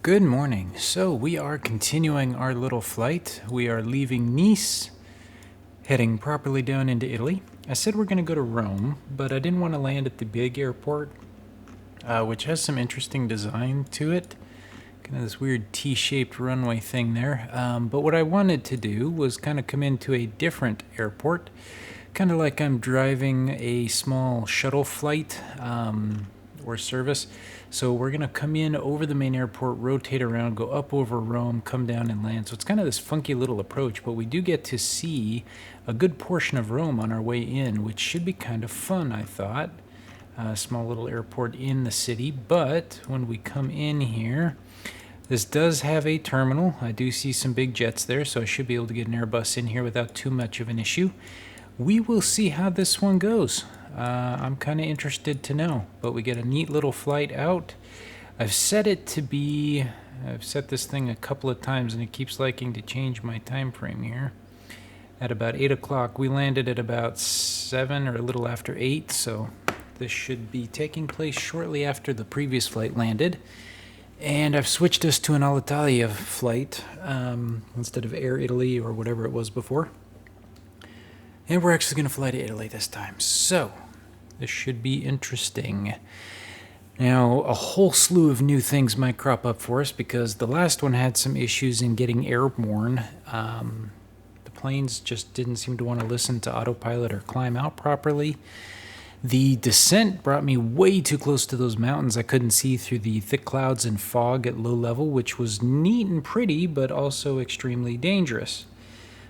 Good morning. So we are continuing our little flight. We are leaving Nice, heading properly down into Italy. I said we're going to go to Rome, but I didn't want to land at the big airport, which has some interesting design to it. Kind of this weird T-shaped runway thing there. But what I wanted to do was kind of come into a different airport, kind of like I'm driving a small shuttle flight or service. So we're going to come in over the main airport, rotate around, go up over Rome, come down and land. So it's kind of this funky little approach, but we do get to see a good portion of Rome on our way in, which should be kind of fun, I thought. A small little airport in the city, but when we come in here, this does have a terminal. I do see some big jets there, so I should be able to get an Airbus in here without too much of an issue. We will see how this one goes. I'm kind of interested to know, but we get a neat little flight out. I've set it to be, I've set this thing a couple of times and it keeps liking to change my time frame here. At about 8 o'clock, we landed at about 7 or a little after 8, so this should be taking place shortly after the previous flight landed. And I've switched us to an Alitalia flight instead of Air Italy or whatever it was before. And we're actually going to fly to Italy this time. So, this should be interesting. Now, a whole slew of new things might crop up for us because the last one had some issues in getting airborne. The planes just didn't seem to want to listen to autopilot or climb out properly. The descent brought me way too close to those mountains. I couldn't see through the thick clouds and fog at low level, which was neat and pretty, but also extremely dangerous.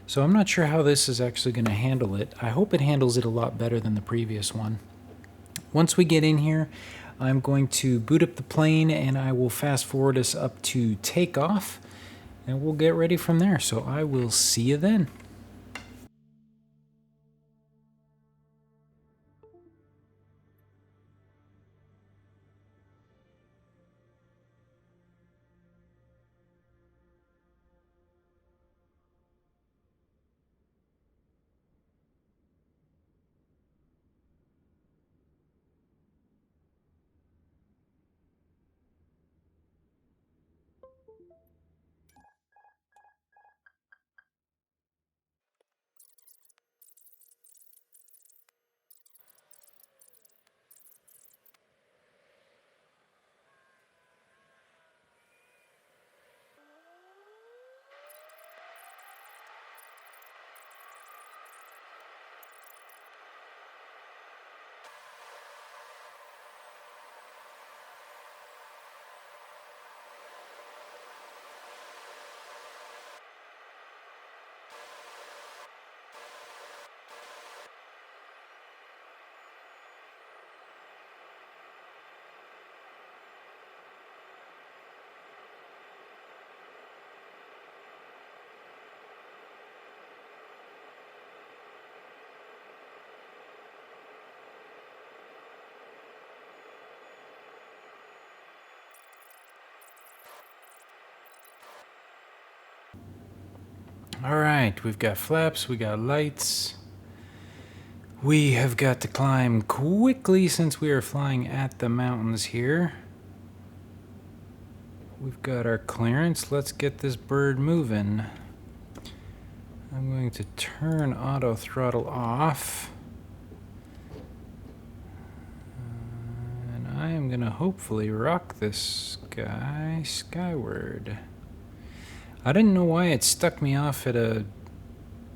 So I'm not sure how this is actually going to handle it. I hope it handles it a lot better than the previous one. Once we get in here, I'm going to boot up the plane and I will fast forward us up to takeoff and we'll get ready from there. So I will see you then. All right, we've got flaps, we got lights. We have got to climb quickly since we are flying at the mountains here. We've got our clearance. Let's get this bird moving. I'm going to turn auto throttle off. And I am going to hopefully rock this guy skyward. I didn't know why it stuck me off at a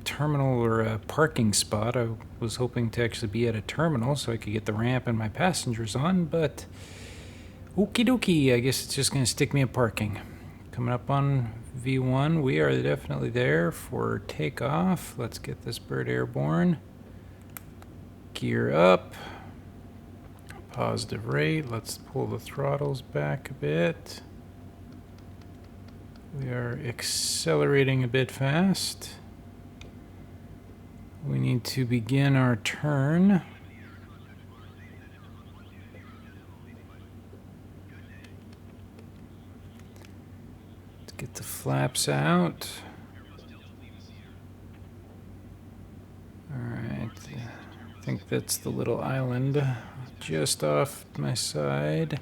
terminal or a parking spot. I was hoping to actually be at a terminal so I could get the ramp and my passengers on, but okie dokie, I guess it's just going to stick me at parking. Coming up on V1, we are definitely there for takeoff. Let's get this bird airborne. Gear up. Positive rate. Let's pull the throttles back a bit. We are accelerating a bit fast. We need to begin our turn. Let's get the flaps out. Alright, I think that's the little island just off my side.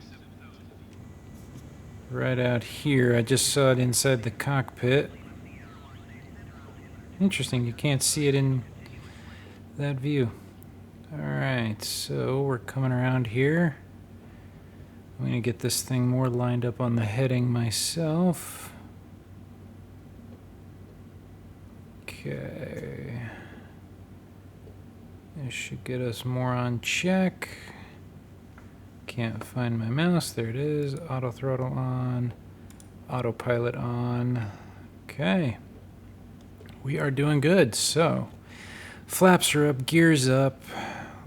right out here. I just saw it inside the cockpit. Interesting, you can't see it in that view. Alright, so we're coming around here. I'm going to get this thing more lined up on the heading myself. Okay. This should get us more on check. Can't find my mouse. There it is. Auto throttle on. Autopilot on. Okay. We are doing good. So, flaps are up, gears up.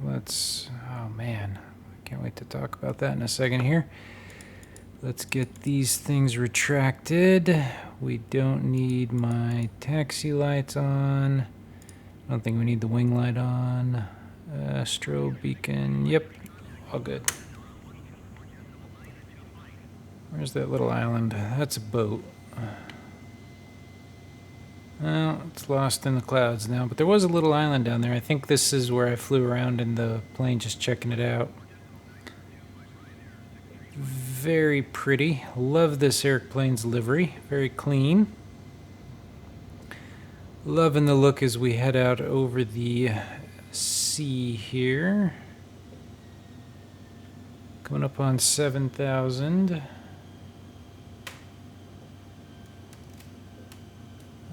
Let's... Oh, man. I can't wait to talk about that in a second here. Let's get these things retracted. We don't need my taxi lights on. I don't think we need the wing light on. Strobe beacon. Yep. All good. Where's that little island? That's a boat. Well, it's lost in the clouds now, but there was a little island down there. I think this is where I flew around in the plane just checking it out. Very pretty. Love this airplane's livery. Very clean. Loving the look as we head out over the sea here. Coming up on 7,000.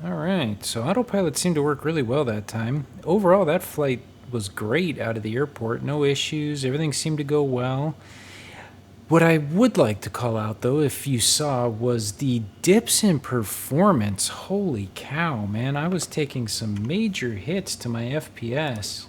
Alright, so autopilot seemed to work really well that time. Overall, that flight was great out of the airport. No issues. Everything seemed to go well. What I would like to call out, though, if you saw, was the dips in performance. Holy cow, man. I was taking some major hits to my FPS.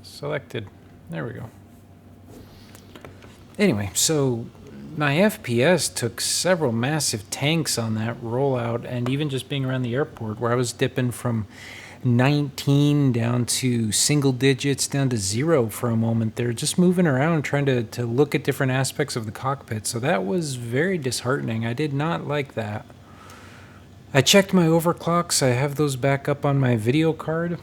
Selected. There we go. Anyway, so my FPS took several massive tanks on that rollout, and even just being around the airport where I was dipping from 19 down to single digits down to 0 for a moment there, just moving around trying to look at different aspects of the cockpit. So that was very disheartening. I did not like that. I checked my overclocks. I have those back up on my video card.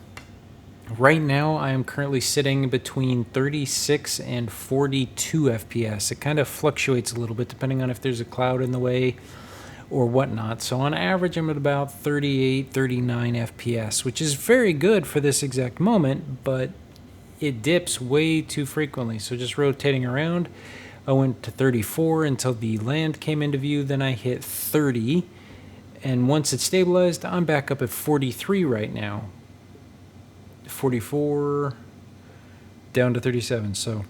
Right now, I am currently sitting between 36 and 42 FPS. It kind of fluctuates a little bit depending on if there's a cloud in the way or whatnot. So on average, I'm at about 38, 39 FPS, which is very good for this exact moment, but it dips way too frequently. So just rotating around, I went to 34 until the land came into view. Then I hit 30, and once it stabilized, I'm back up at 43 right now. 44 down to 37. So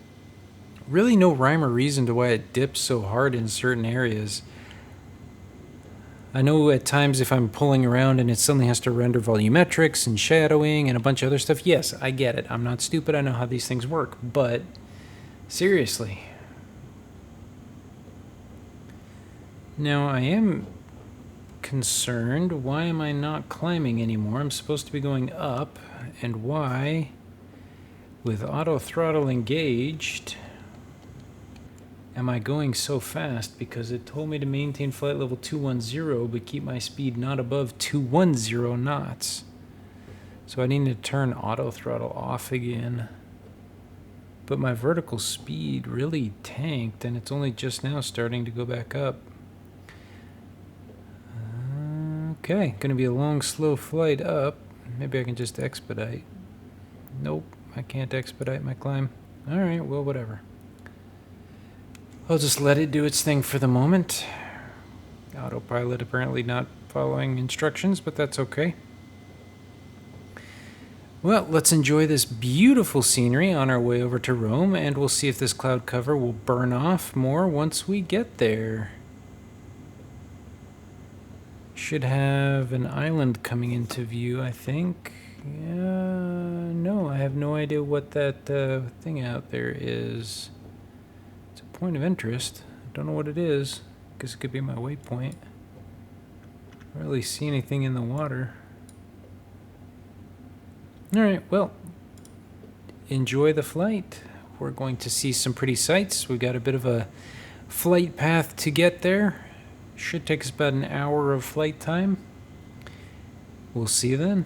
really no rhyme or reason to why it dips so hard in certain areas. I know at times if I'm pulling around and it suddenly has to render volumetrics and shadowing and a bunch of other stuff, yes, I get it. I'm not stupid. I know how these things work. But seriously. Now I am concerned. Why am I not climbing anymore? I'm supposed to be going up. And why, with auto throttle engaged, am I going so fast? Because it told me to maintain flight level 210, but keep my speed not above 210 knots. So I need to turn auto throttle off again. But my vertical speed really tanked, and it's only just now starting to go back up. Okay, gonna be a long, slow flight up. Maybe I can just expedite. Nope, I can't expedite my climb. Alright, well, whatever. I'll just let it do its thing for the moment. Autopilot apparently not following instructions, but that's okay. Well, let's enjoy this beautiful scenery on our way over to Rome, and we'll see if this cloud cover will burn off more once we get there. Should have an island coming into view, I think. No, I have no idea what that thing out there is. It's a point of interest. I don't know what it is. I guess it could be my waypoint. I don't really see anything in the water. Alright, well, enjoy the flight. we're going to see some pretty sights. We've got a bit of a flight path to get there. Should take us about an hour of flight time. We'll see you then.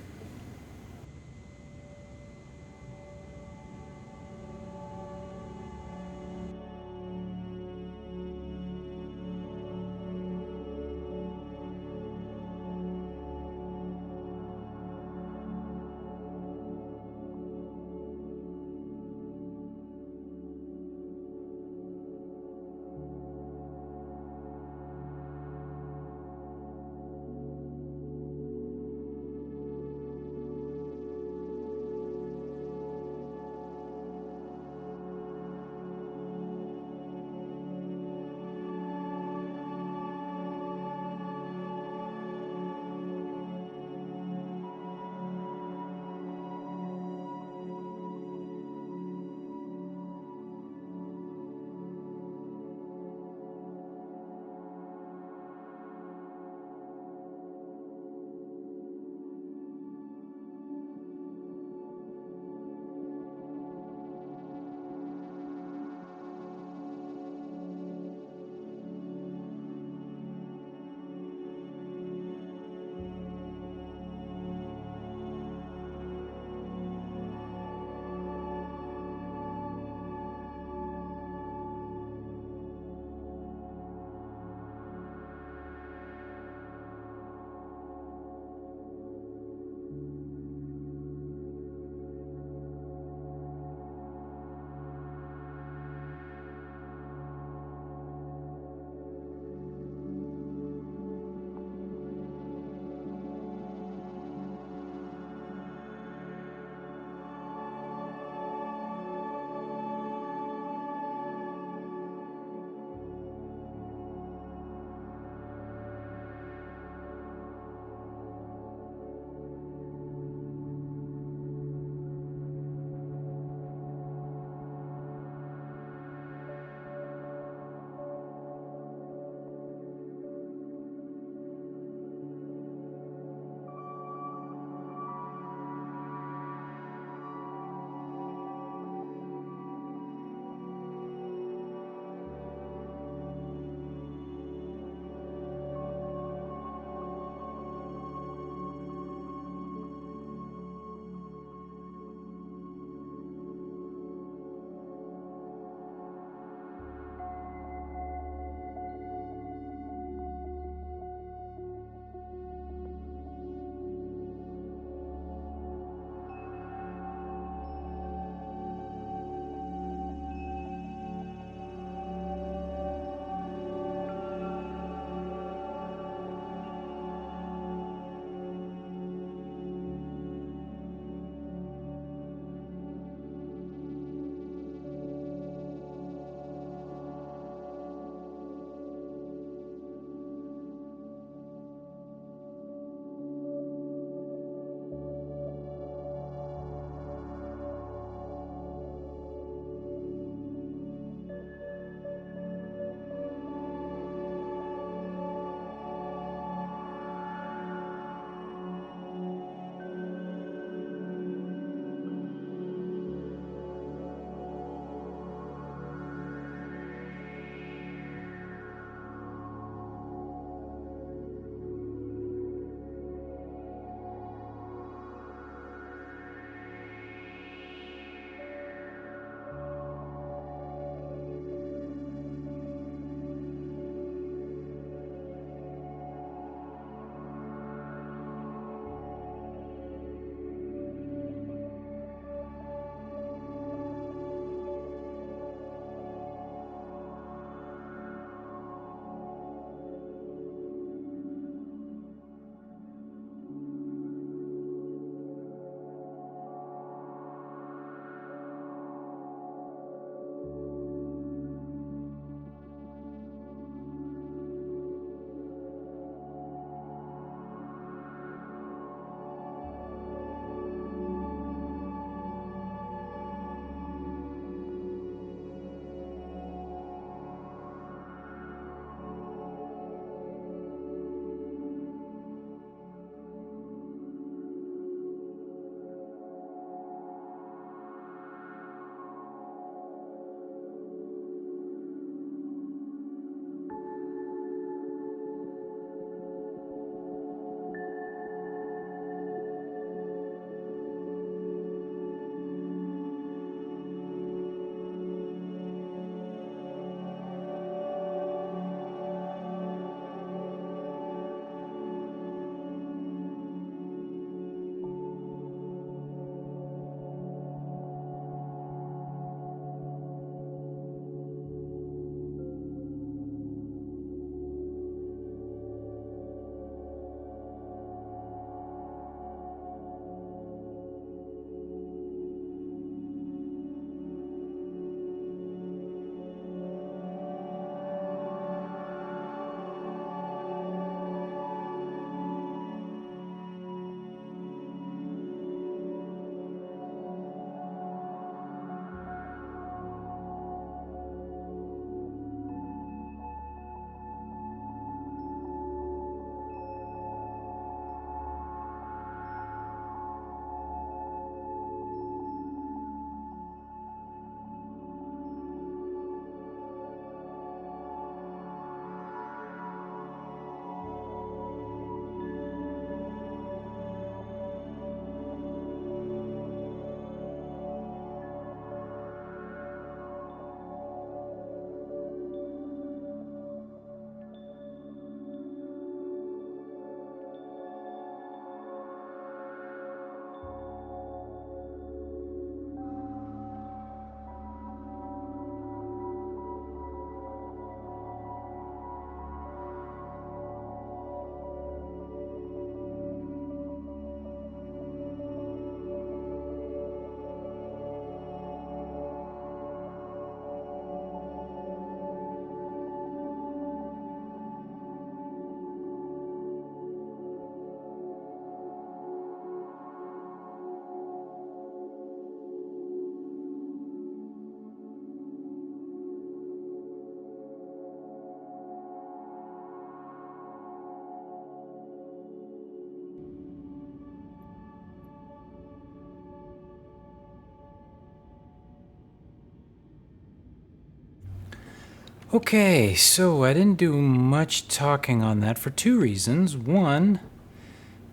Okay, so I didn't do much talking on that for two reasons. One,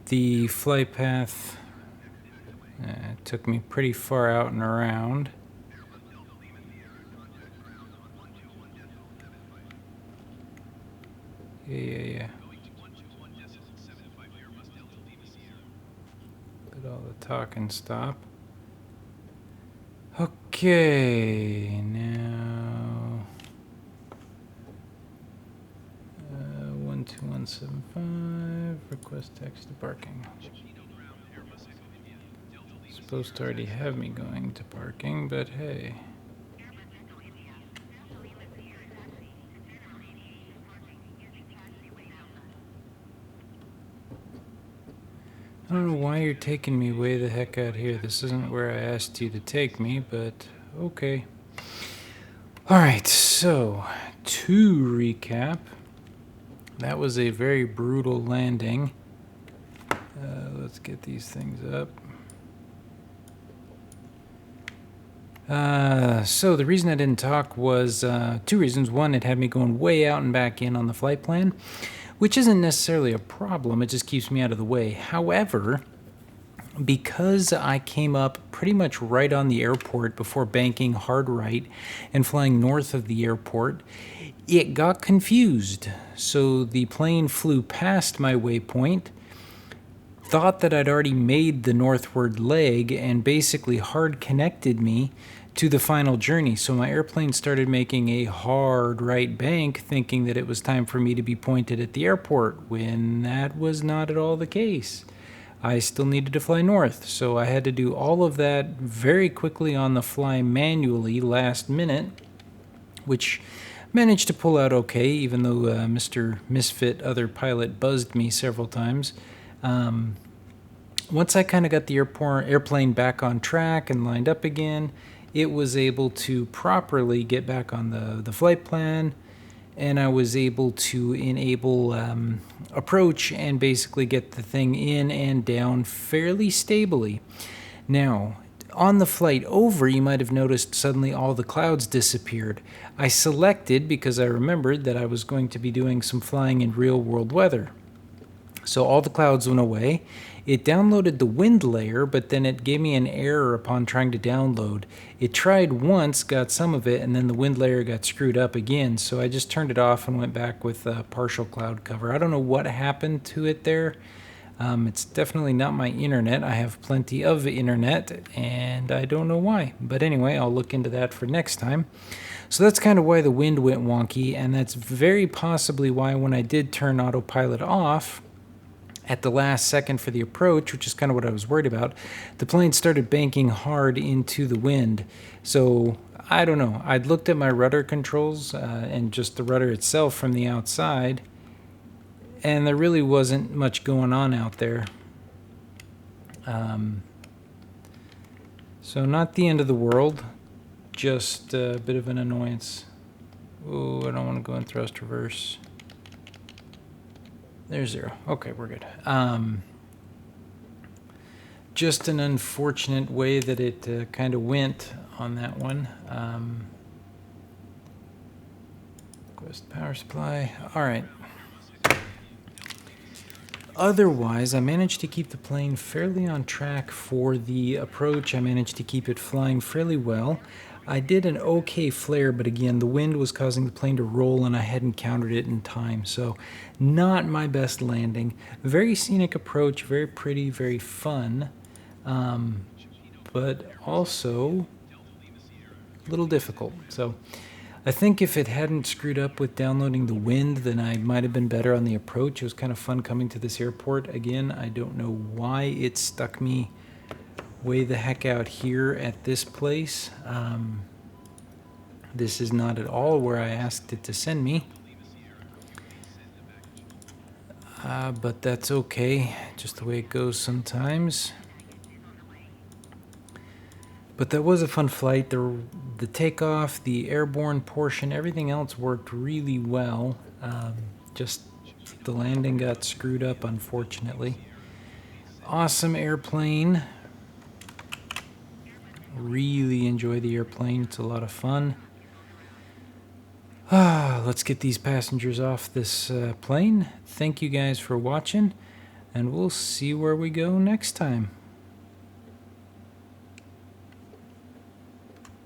the flight path took me pretty far out and around. Yeah. But all the talking stop. Okay, now 12175, request taxi to parking. Supposed to already have me going to parking, but hey. I don't know why you're taking me way the heck out here. This isn't where I asked you to take me, but okay. Alright, so to recap, that was a very brutal landing. Let's get these things up. So the reason I didn't talk was two reasons. One, it had me going way out and back in on the flight plan, which isn't necessarily a problem. It just keeps me out of the way. However, because I came up pretty much right on the airport before banking hard right and flying north of the airport, it got confused. So the plane flew past my waypoint, thought that I'd already made the northward leg, and basically hard connected me to the final journey. So my airplane started making a hard right bank, thinking that it was time for me to be pointed at the airport, when that was not at all the case. I still needed to fly north, so I had to do all of that very quickly on the fly manually last minute, which managed to pull out okay, even though Mr. Misfit, other pilot, buzzed me several times. Once I kind of got the airplane back on track and lined up again, it was able to properly get back on the flight plan, and I was able to enable approach and basically get the thing in and down fairly stably. Now, on the flight over, you might have noticed suddenly all the clouds disappeared. I selected because I remembered that I was going to be doing some flying in real world weather. So all the clouds went away. It downloaded the wind layer, but then it gave me an error upon trying to download. It tried once, got some of it, and then the wind layer got screwed up again. So I just turned it off and went back with partial cloud cover. I don't know what happened to it there. It's definitely not my internet. I have plenty of internet, and I don't know why. But anyway, I'll look into that for next time. So that's kind of why the wind went wonky, and that's very possibly why when I did turn autopilot off at the last second for the approach, which is kind of what I was worried about, the plane started banking hard into the wind. So I don't know. I'd looked at my rudder controls and just the rudder itself from the outside, and there really wasn't much going on out there. So not the end of the world, just a bit of an annoyance. Oh, I don't want to go in thrust reverse. There's 0. Okay, we're good. Just an unfortunate way that it kind of went on that one. Request power supply. All right. Otherwise, I managed to keep the plane fairly on track for the approach. I managed to keep it flying fairly well. I did an okay flare, but again, the wind was causing the plane to roll and I hadn't countered it in time. So not my best landing. Very scenic approach, very pretty, very fun, but also a little difficult. So I think if it hadn't screwed up with downloading the wind, then I might have been better on the approach. It was kind of fun coming to this airport. Again, I don't know why it stuck me way the heck out here at this place. This is not at all where I asked it to send me. But that's okay, just the way it goes sometimes. But that was a fun flight. The takeoff, the airborne portion, everything else worked really well. Just the landing got screwed up, unfortunately. Awesome airplane. Really enjoy the airplane. It's a lot of fun. Let's get these passengers off this plane. Thank you guys for watching, and we'll see where we go next time.